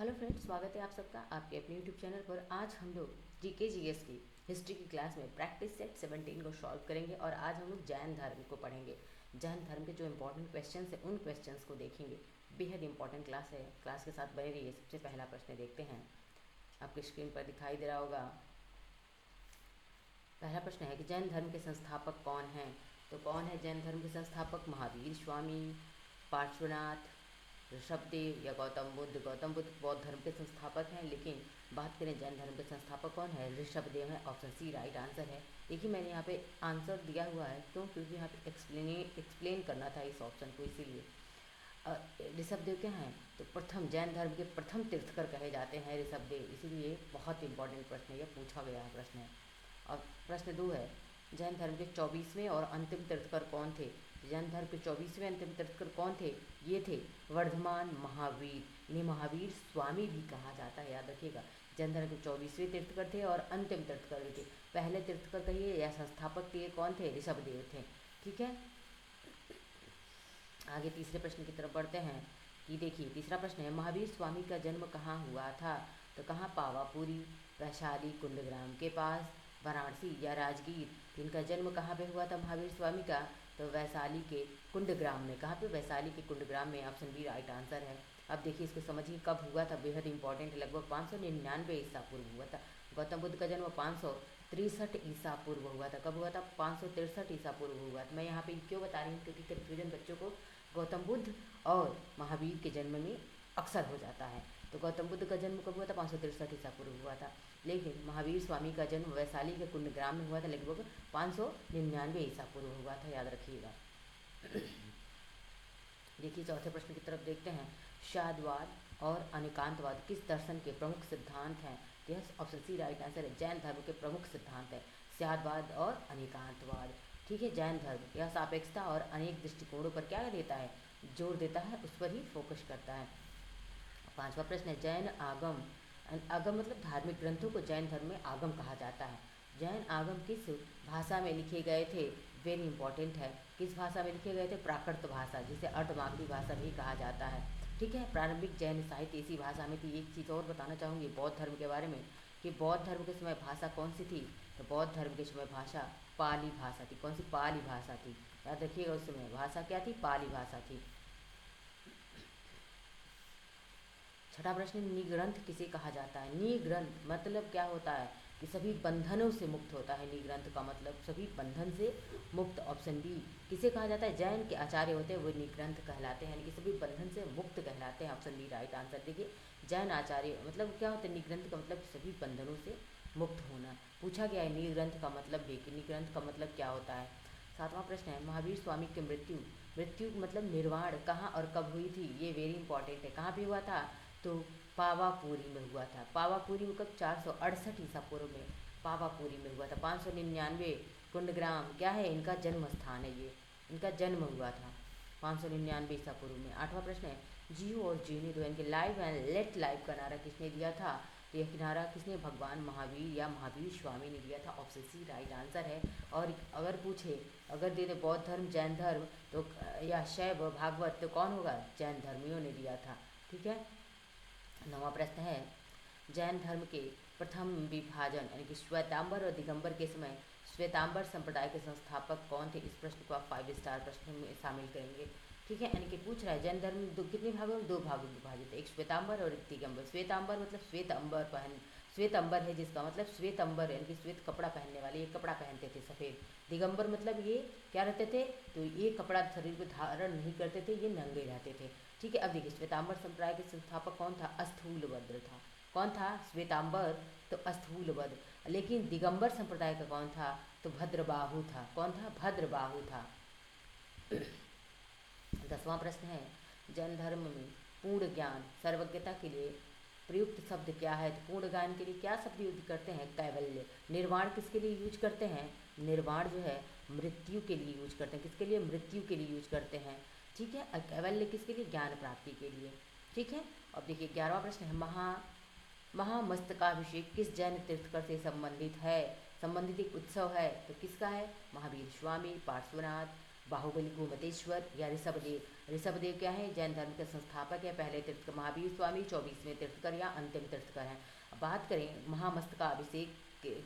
Hello friends, स्वागत है आप सबका आपके अपने यूट्यूब चैनल पर। आज हम लोग जीके जीएस की हिस्ट्री की क्लास में प्रैक्टिस सेट 17 को सॉल्व करेंगे और आज हम लोग जैन धर्म को पढ़ेंगे। जैन धर्म के जो इंपॉर्टेंट क्वेश्चंस हैं उन क्वेश्चंस को देखेंगे। बेहद इंपॉर्टेंट क्लास है, क्लास के साथ बने रहिए। सबसे पहला प्रश्न देखते हैं, आपकी स्क्रीन पर दिखाई दे रहा होगा। पहला प्रश्न है कि जैन धर्म के संस्थापक कौन हैं। तो कौन है जैन धर्म के संस्थापक? महावीर स्वामी, पार्श्वनाथ, ऋषभदेव या गौतम बुद्ध। गौतम बुद्ध बौद्ध धर्म के संस्थापक हैं, लेकिन बात करें जैन धर्म के संस्थापक कौन है? ऋषभदेव है। ऑप्शन सी राइट आंसर है। देखिए मैंने यहाँ पे आंसर दिया हुआ है, क्योंकि यहाँ पे एक्सप्लेन करना था इस ऑप्शन को, इसीलिए। ऋषभदेव क्या हैं? तो प्रथम जैन धर्म के प्रथम तीर्थकर कहे जाते हैं ऋषभदेव, इसीलिए बहुत इंपॉर्टेंट प्रश्न है, यह पूछा गया प्रश्न है। और प्रश्न 2 है, जैन धर्म के 24वें और अंतिम तीर्थकर कौन थे? जैन धर्म के 24वें अंतिम तीर्थकर कौन थे? ये थे वर्धमान महावीर। इन्हें महावीर स्वामी भी कहा जाता है, याद रखिएगा। जैन धर्म के 24वें तीर्थकर थे और अंतिम तीर्थकर भी थे। पहले तीर्थकर कहिए या संस्थापक थे, कौन थे? ऋषभदेव थे। ठीक है, आगे तीसरे प्रश्न की तरफ बढ़ते हैं कि देखिए तीसरा प्रश्न है, महावीर स्वामी का जन्म कहाँ हुआ था? तो कहाँ? पावापुरी, वैशाली, कुंडग्राम के पास, वाराणसी या राजगीर। इनका जन्म कहाँ पे हुआ था महावीर स्वामी का? तो वैशाली के कुंडग्राम में। कहाँ पे? वैशाली के कुंडग्राम में। ऑप्शन बी राइट आंसर है। अब देखिए इसको समझिए, कब हुआ था, बेहद इंपॉर्टेंट है। लगभग 599 ईसा पूर्व हुआ था। गौतम बुद्ध का जन्म 563 ईसा पूर्व हुआ था। कब हुआ था? 563 ईसा पूर्व हुआ था। मैं यहाँ पे क्यों बता रही हूँ, क्योंकि कन्फ्यूजन बच्चों को गौतम बुद्ध और महावीर के जन्म में अक्सर हो जाता है। तो गौतम बुद्ध का जन्म कब हुआ था? 563 ईसा पूर्व हुआ था, लेकिन महावीर स्वामी का जन्म वैशाली के कुंडग्राम में हुआ था, लगभग 599 ईसा पूर्व हुआ था, याद रखिएगा। देखिए चौथे प्रश्न की तरफ देखते हैं, शादवाद और अनेकांतवाद किस दर्शन के प्रमुख सिद्धांत हैं? यह ऑप्शन सी राइट आंसर है। जैन धर्म के प्रमुख सिद्धांत है शादवाद और अनेकांतवाद। ठीक है, जैन धर्म यह सापेक्षता और अनेक दृष्टिकोणों पर क्या देता है? जोर देता है, उस पर ही फोकस करता है। पांचवा प्रश्न है, जैन आगम। आगम मतलब धार्मिक ग्रंथों को जैन धर्म में आगम कहा जाता है। जैन आगम किस भाषा में लिखे गए थे? वेरी इंपॉर्टेंट है, किस भाषा में लिखे गए थे? प्राकृत भाषा, जिसे अर्धमागधी भाषा भी कहा जाता है। ठीक है, प्रारंभिक जैन साहित्य इसी भाषा में थी। एक चीज़ और बताना चाहूँगी बौद्ध धर्म के बारे में, कि बौद्ध धर्म के समय भाषा कौन सी थी? तो बौद्ध धर्म के समय भाषा पाली भाषा थी। कौन सी? पाली भाषा थी, याद रखिएगा। उस समय भाषा क्या थी? पाली भाषा थी। छठा प्रश्न, निग्रंथ किसे कहा जाता है? निग्रंथ मतलब क्या होता है? कि सभी बंधनों से मुक्त होता है। निग्रंथ का मतलब सभी बंधन से मुक्त। Option B. किसे कहा जाता है? जैन के आचार्य होते हैं वो निग्रंथ कहलाते हैं, यानी कि सभी बंधन से मुक्त कहलाते हैं। Option B right answer. देखिए जैन आचार्य मतलब क्या होता है? निग्रंथ का मतलब सभी बंधनों से मुक्त होना। पूछा गया है निग्रंथ का मतलब भी, कि निग्रंथ का मतलब क्या होता है। सातवां प्रश्न है, महावीर स्वामी की मृत्यु, मृत्यु मतलब निर्वाण कहाँ और कब हुई थी? ये वेरी इंपॉर्टेंट है। कहाँ पे हुआ था? तो पावापुरी में हुआ था। पावापुरी में कब? 468 ईसा पूर्व में पावापुरी में हुआ था। 599 कुंडग्राम क्या है? इनका जन्म स्थान है, ये इनका जन्म हुआ था 599 ईसा पूर्व में। आठवां प्रश्न है, जियो और जीने दो, इनके लाइव एंड लेट लाइव का नारा किसने दिया था? तो यह नारा किसने? भगवान महावीर या महावीर स्वामी ने दिया था। ऑप्शन सी राइट आंसर है। और अगर पूछे, अगर दे दे बौद्ध धर्म जैन धर्म तो या शैव भागवत, तो कौन होगा? जैन धर्मियों ने दिया था। ठीक है, नवा प्रश्न है, जैन धर्म के प्रथम विभाजन यानी कि श्वेतांबर और दिगंबर के समय श्वेतांबर संप्रदाय के संस्थापक कौन थे? इस प्रश्न को आप 5 स्टार प्रश्न में शामिल करेंगे। ठीक है, यानी कि पूछ रहा है जैन धर्म कितने भागों में? 2 भागों में विभाजित है, एक श्वेतांबर और एक दिगंबर। श्वेतांबर मतलब श्वेत अंबर श्वेत अंबर है, जिसका मतलब श्वेत अंबर यानी कि श्वेत कपड़ा पहनने वाले, ये कपड़ा पहनते थे सफ़ेद। दिगंबर मतलब ये क्या रहते थे? तो ये कपड़ा शरीर पर धारण नहीं करते थे, ये नंगे रहते थे। ठीक है, अब देखिए श्वेतांबर संप्रदाय के संस्थापक कौन था? स्थूलभद्र था। कौन था? श्वेतांबर तो स्थूलभद्र। लेकिन दिगंबर संप्रदाय का कौन था? तो भद्रबाहु था। कौन था? भद्रबाहु था। 10वां प्रश्न है, जैन धर्म में पूर्ण ज्ञान सर्वज्ञता के लिए प्रयुक्त शब्द क्या है? तो पूर्ण ज्ञान के लिए क्या शब्द यूज करते हैं? कैवल्य। निर्वाण किसके लिए यूज करते हैं? निर्वाण जो है मृत्यु के लिए यूज करते हैं। किसके लिए? मृत्यु के लिए यूज करते हैं। ठीक है, और कैवल्य किसके लिए? ज्ञान प्राप्ति के लिए। ठीक है, अब देखिए 11वां प्रश्न है, महामस्तकाभिषेक किस जैन तीर्थकर से संबंधित है? संबंधित एक उत्सव है, तो किसका है? महावीर स्वामी, पार्श्वनाथ, बाहुबली गोमतेश्वर या ऋषभदेव। ऋषभदेव क्या है? जैन धर्म के संस्थापक है, पहले तीर्थकर महावीर स्वामी, 24वें तीर्थकर या अंतिम तीर्थकर हैं। अब बात करें महामस्तकाभिषेक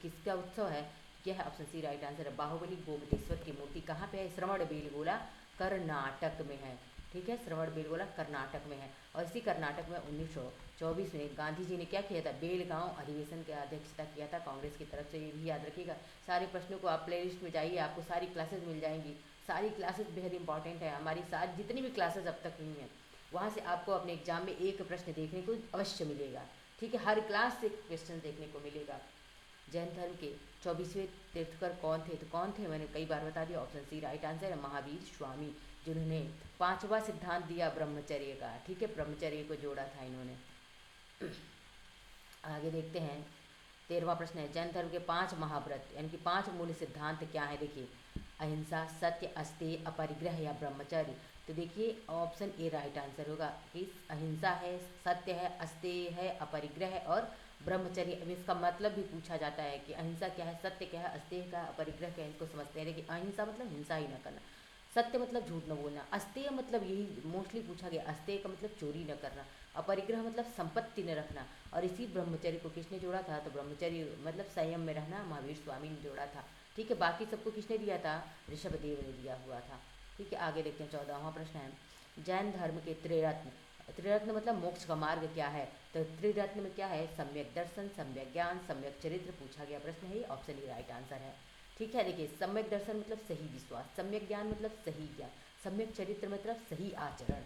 किसका उत्सव है? क्या है? ऑप्शन सी राइट आंसर है। बाहुबली गोमतेश्वर की मूर्ति कहाँ पे है? श्रवण बेलगोला कर्नाटक में है। ठीक है, श्रवण बेलगोला कर्नाटक में है। और इसी कर्नाटक में 1924 में गांधी जी ने क्या किया था? बेलगांव अधिवेशन की अध्यक्षता किया था कांग्रेस की तरफ से। ये भी याद रखिएगा। सारे प्रश्नों को आप प्लेलिस्ट में जाइए, आपको सारी क्लासेस मिल जाएंगी। सारी क्लासेस बेहद इंपॉर्टेंट है। हमारी सारी जितनी भी क्लासेस अब तक हुई हैं, वहाँ से आपको अपने एग्जाम में एक प्रश्न देखने को अवश्य मिलेगा। ठीक है, हर क्लास से क्वेश्चन देखने को मिलेगा। जैन धर्म के 24वें तीर्थकर कौन थे? तो कौन थे? मैंने कई बार बता दिया। ऑप्शन सी राइट आंसर है, महावीर स्वामी, जिन्होंने 5वां सिद्धांत दिया ब्रह्मचर्य का। ठीक है, ब्रह्मचर्य को जोड़ा था इन्होंने। आगे देखते हैं, 13वां प्रश्न है, जैन धर्म के 5 महाव्रत यानी कि 5 मूल सिद्धांत क्या है? देखिए, अहिंसा, सत्य, अस्तेय, अपरिग्रह या ब्रह्मचर्य। तो देखिए ऑप्शन ए राइट आंसर होगा कि अहिंसा है, सत्य है, अस्तेय है, अपरिग्रह है और ब्रह्मचर्य। अब इसका मतलब भी पूछा जाता है कि अहिंसा क्या है, सत्य क्या है, अस्तेय क्या है, अपरिग्रह क्या है। इनको समझते हैं। देखिए, अहिंसा मतलब हिंसा ही न करना, सत्य मतलब झूठ न बोलना, अस्तेय मतलब यही मोस्टली पूछा गया, अस्तेय का मतलब चोरी न करना, अपरिग्रह मतलब संपत्ति न रखना। और इसी ब्रह्मचर्य को किसने जोड़ा था? तो ब्रह्मचर्य मतलब संयम में रहना महावीर स्वामी ने जोड़ा था। ठीक है, बाकी सबको किसने दिया था? ऋषभदेव ने दिया हुआ था। ठीक है, आगे देखते हैं। 14वां प्रश्न है, जैन धर्म के त्रिरत्न। त्रिरत्न मतलब मोक्ष का मार्ग क्या है? तो त्रिरत्न में क्या है? सम्यक दर्शन, सम्यक ज्ञान, सम्यक चरित्र पूछा गया प्रश्न है। ऑप्शन ई राइट आंसर है। ठीक है, देखिए, सम्यक दर्शन मतलब सही विश्वास, सम्यक ज्ञान मतलब सही ज्ञान, सम्यक चरित्र मतलब सही आचरण।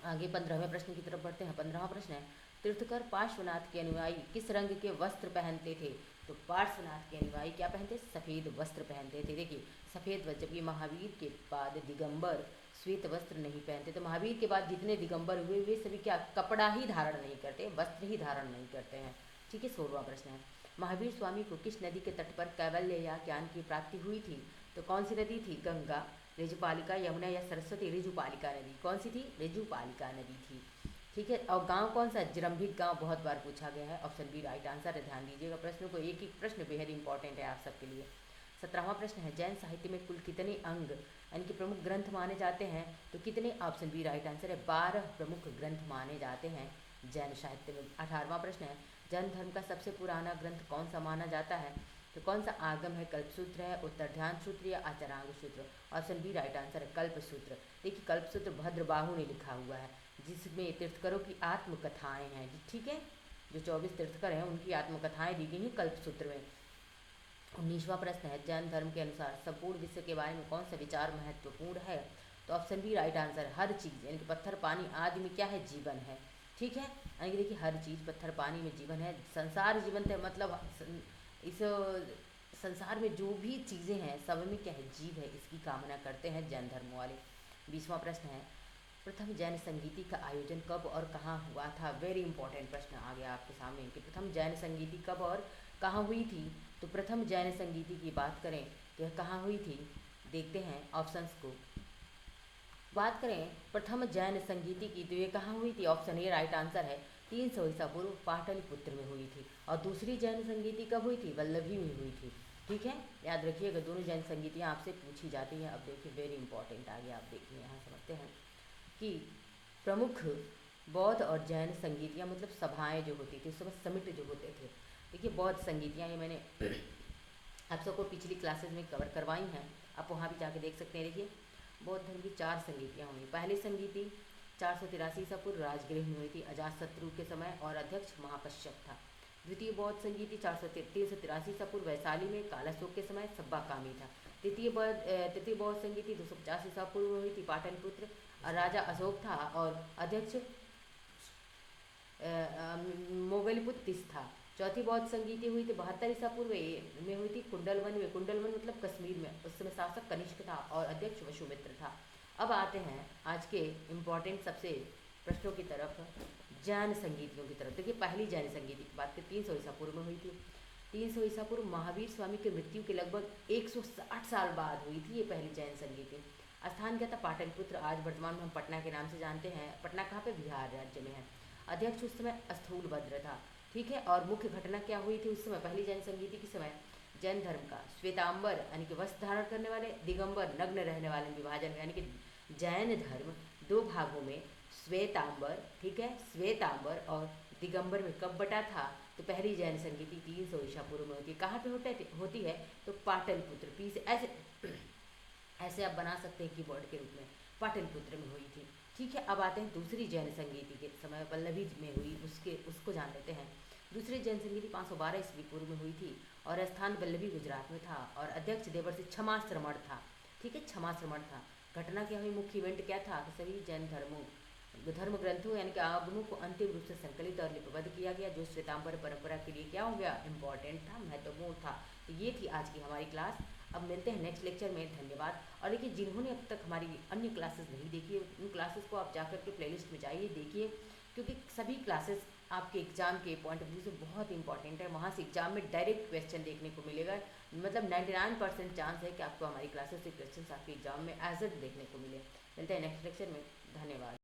आगे 15वें प्रश्न की तरफ बढ़ते हैं। 15वां प्रश्न है, तीर्थकर पार्श्वनाथ के अनुयायी किस रंग के वस्त्र पहनते थे? तो पार्श्वनाथ के अनुयायी क्या पहनते? सफ़ेद वस्त्र पहनते थे। देखिए, सफ़ेद वस्त्र, जबकि महावीर के बाद दिगंबर श्वेत वस्त्र नहीं पहनते। तो महावीर के बाद जितने दिगंबर हुए वे सभी क्या कपड़ा ही धारण नहीं करते, वस्त्र ही धारण नहीं करते हैं। ठीक है, 16वां प्रश्न है, महावीर स्वामी को किस नदी के तट पर कैवल्य या ज्ञान की प्राप्ति हुई थी? तो कौन सी नदी थी? गंगा, ऋजुपालिका, यमुना या सरस्वती? ऋजुपालिका नदी। कौन सी थी? ऋजुपालिका नदी थी। ठीक है, और गांव कौन सा? जरंभिक गांव बहुत बार पूछा गया है। ऑप्शन बी राइट आंसर है। ध्यान दीजिएगा प्रश्नों को, एक एक प्रश्न बेहद इंपॉर्टेंट है आप सबके लिए। 17वां प्रश्न है, जैन साहित्य में कुल कितने अंग यानी कि प्रमुख ग्रंथ माने जाते हैं? तो कितने? ऑप्शन बी राइट आंसर है, 12 प्रमुख ग्रंथ माने जाते हैं जैन साहित्य में। 18वां प्रश्न है, जैन धर्म का सबसे पुराना ग्रंथ कौन सा माना जाता है? तो कौन सा आगम है? कल्पसूत्र है, उत्तरध्यान सूत्र या आचरांग सूत्र? ऑप्शन बी राइट आंसर है, कल्पसूत्र। देखिए, कल्पसूत्र भद्रबाहु ने लिखा हुआ है, जिसमें तीर्थकरों की आत्मकथाएं हैं। ठीक है, जो 24 तीर्थकर हैं उनकी आत्मकथाएं दी गई हैं कल्पसूत्र में। 19वां प्रश्न है, जैन धर्म के अनुसार संपूर्ण विश्व के बारे में कौन सा विचार महत्वपूर्ण है? तो ऑप्शन बी राइट आंसर है, हर चीज़ यानी कि पत्थर पानी आदि में क्या है? जीवन है। ठीक है, यानी कि देखिए, हर चीज़ पत्थर पानी में जीवन है, संसार जीवंत है, मतलब इस संसार में जो भी चीज़ें हैं सब में क्या है? जीव है, इसकी कामना करते हैं जैन धर्म वाले। 20वां प्रश्न है, प्रथम जैन संगीति का आयोजन कब और कहाँ हुआ था? वेरी इंपॉर्टेंट प्रश्न आ गया आपके सामने कि प्रथम जैन संगीति कब और कहाँ हुई थी? तो प्रथम जैन संगीति की बात करें तो यह कहाँ हुई थी? देखते हैं ऑप्शंस को। बात करें प्रथम जैन संगीति की तो ये कहाँ हुई थी? ऑप्शन ए राइट आंसर है, 300 ईसा पूर्व पाटलिपुत्र में हुई थी। और दूसरी जैन संगीति कब हुई थी? वल्लभी में हुई थी। ठीक है, याद रखिएगा, दोनों जैन संगीतियाँ आपसे पूछी जाती हैं। अब देखिए, वेरी इंपॉर्टेंट आ गया। आप देखिए, यहाँ समझते हैं कि प्रमुख बौद्ध और जैन संगीतियाँ मतलब सभाएं जो होती थी उस समय समिट जो होते थे। देखिए, बौद्ध संगीतियाँ ये मैंने आप सबको पिछली क्लासेस में कवर करवाई हैं, आप वहाँ भी जाके देख सकते हैं। देखिए, बौद्ध धर्म की 4 संगीतियाँ हुई। पहली संगीति 483 ईसा पूर्व राजगृह में हुई थी, अजातशत्रु के समय, और अध्यक्ष महाकश्यप था। द्वितीय बौद्ध संगीति 483 ईसा पूर्व वैशाली में, कालाशोक के समय, सब्बाकामी था। तृतीय बौद्ध संगीति 250 ईसा पूर्व में हुई थी, पाटलिपुत्र, राजा अशोक था और अध्यक्ष मोगलपुत्र था। चौथी बौद्ध संगीति हुई थी 72 ईसा पूर्व में हुई थी, कुंडलवन में। कुंडलवन मतलब कश्मीर में, उस समय शासक कनिष्क था और अध्यक्ष वसुमित्र था। अब आते हैं आज के इम्पॉर्टेंट सबसे प्रश्नों की तरफ, जैन संगीतियों की तरफ। देखिए, पहली जैन संगीति की बात करें 300 ईसा पूर्व में हुई थी। 300 ईसा पूर्व महावीर स्वामी की मृत्यु के लगभग 160 साल बाद हुई थी ये पहली जैन संगीति। स्थान क्या था? पाटलिपुत्र, आज वर्तमान में हम पटना के नाम से जानते हैं। पटना कहाँ पे? बिहार राज्य में है। अध्यक्ष उस समय स्थूलभद्र था। ठीक है, और मुख्य घटना क्या हुई थी उस समय पहली जैन संगीति के समय? जैन धर्म का श्वेतांबर यानी कि वस्त्र धारण करने वाले, दिगंबर नग्न रहने वाले में विभाजन, यानी कि जैन धर्म दो भागों में श्वेतांबर, ठीक है, श्वेतांबर और दिगंबर में कब बटा था? तो पहली जैन संगीति 300 ईसा पूर्व में होती है। कहाँ पे होती है? तो पाटलिपुत्र, पी से ऐसे ऐसे आप बना सकते हैं कीबोर्ड के रूप में, पाटलिपुत्र में हुई थी। ठीक है, अब आते हैं दूसरी जैन संगीति के समय पल्लवी में हुई, उसको जान लेते हैं। दूसरी जैन संगीति 512 ईस्वी पूर्व में हुई थी और स्थान वल्लभी गुजरात में था और अध्यक्ष देवर्षि क्षमाश्रमण था। ठीक है, क्षमाश्रमण था। घटना क्या हुई, मुख्य इवेंट क्या था कि सभी जैन धर्म ग्रंथों यानी कि आगमों को अंतिम रूप से संकलित और लिपिबद्ध किया गया, जो श्वेतांबर परंपरा के लिए क्या हो गया, इंपॉर्टेंट था, महत्वपूर्ण था। तो ये थी आज की हमारी क्लास। अब मिलते हैं नेक्स्ट लेक्चर में, धन्यवाद। और देखिए, जिन्होंने अब तक हमारी अन्य क्लासेस नहीं देखी है, उन क्लासेस को आप जाकर के प्लेलिस्ट में जाइए, देखिए, क्योंकि सभी क्लासेस आपके एग्जाम के पॉइंट ऑफ व्यू से बहुत इंपॉर्टेंट है। वहाँ से एग्जाम में डायरेक्ट क्वेश्चन देखने को मिलेगा, मतलब 99% चांस है कि आपको हमारी क्लासेस से क्वेश्चन आपके एग्जाम में एज इट देखने को मिले। मिलते हैं नेक्स्ट लेक्चर में, धन्यवाद।